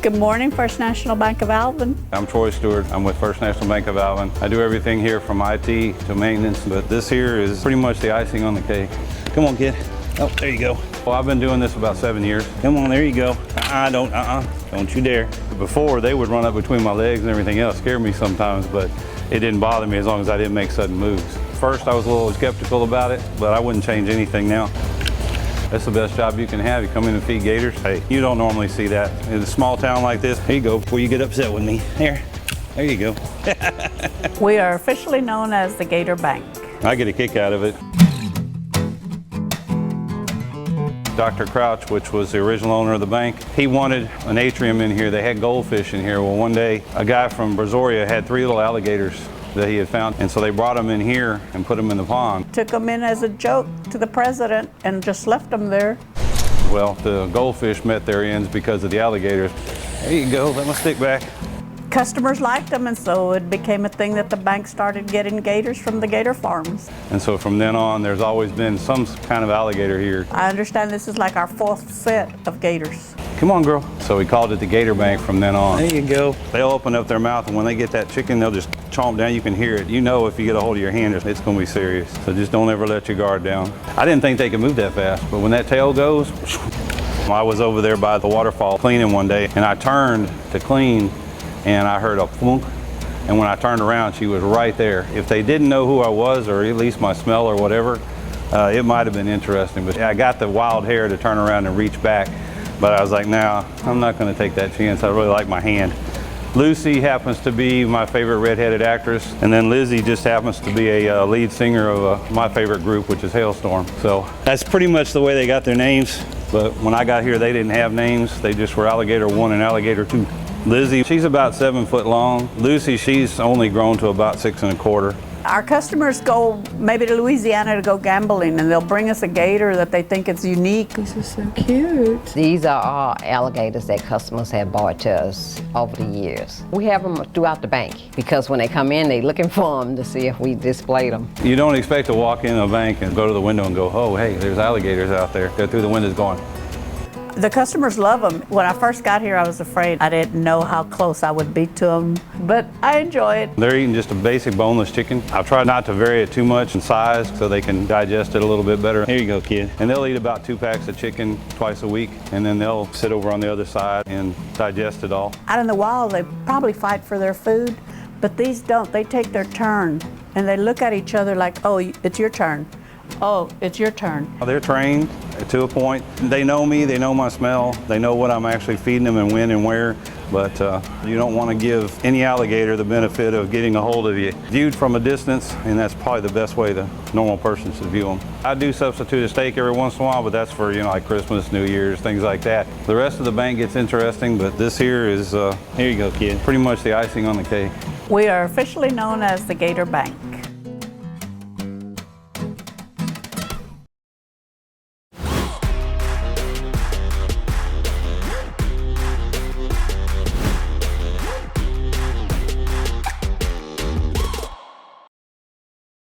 Good morning, First National Bank of Alvin. I'm Troy Stewart. I'm with First National Bank of Alvin. I do everything here from IT to maintenance, but this here is pretty much the icing on the cake. Come on, kid. Oh, there you go. Well, I've been doing this about 7 years. Come on, there you go. Don't you dare. Before, they would run up between my legs and everything else, scare me sometimes, but it didn't bother me as long as I didn't make sudden moves. First, I was a little skeptical about it, but I wouldn't change anything now. That's the best job you can have. You come in and feed gators. Hey, you don't normally see that. In a small town like this, here you go, before you get upset with me. There you go. We are officially known as the Gator Bank. I get a kick out of it. Dr. Crouch, which was the original owner of the bank, he wanted an atrium in here. They had goldfish in here. Well, one day, a guy from Brazoria had 3 little alligators that he had found, and so they brought them in here and put them in the pond. Took them in as a joke to the president and just left them there. Well, the goldfish met their ends because of the alligators. There you go, let my stick back. Customers liked them, and so it became a thing that the bank started getting gators from the gator farms. And so from then on, there's always been some kind of alligator here. I understand this is like our 4th set of gators. Come on, girl. So we called it the Gator Bank from then on. There you go. They'll open up their mouth, and when they get that chicken, they'll just chomp down. You can hear it. You know if you get a hold of your hand, it's going to be serious. So just don't ever let your guard down. I didn't think they could move that fast, but when that tail goes, I was over there by the waterfall cleaning one day, and I turned to clean, and I heard a plunk. And when I turned around, she was right there. If they didn't know who I was, or at least my smell or whatever, it might have been interesting. But I got the wild hair to turn around and reach back. But I was like, nah, I'm not going to take that chance. I really like my hand. Lucy happens to be my favorite redheaded actress, and then Lizzie just happens to be a lead singer of my favorite group, which is Hailstorm. So that's pretty much the way they got their names. But when I got here, they didn't have names. They just were Alligator 1 and Alligator 2. Lizzie, she's about 7 foot long. Lucy, she's only grown to about 6 1/4. Our customers go maybe to Louisiana to go gambling, and they'll bring us a gator that they think is unique. This is so cute. These are all alligators that customers have bought to us over the years. We have them throughout the bank because when they come in, they're looking for them to see if we displayed them. You don't expect to walk in a bank and go to the window and go, oh, hey, there's alligators out there. Go through the windows going. The customers love them. When I first got here, I was afraid. I didn't know how close I would be to them, but I enjoy it. They're eating just a basic boneless chicken. I've tried not to vary it too much in size so they can digest it a little bit better. Here you go, kid. And they'll eat about 2 packs of chicken twice a week, and then they'll sit over on the other side and digest it all. Out in the wild, they probably fight for their food, but these don't. They take their turn, and they look at each other like, oh, it's your turn. Oh, it's your turn. They're trained to a point. They know me, they know my smell, they know what I'm actually feeding them and when and where, but you don't want to give any alligator the benefit of getting a hold of you. Viewed from a distance, and that's probably the best way the normal person should view them. I do substitute a steak every once in a while, but that's for, like Christmas, New Year's, things like that. The rest of the bank gets interesting, but this here is, here you go, kid, pretty much the icing on the cake. We are officially known as the Gator Bank.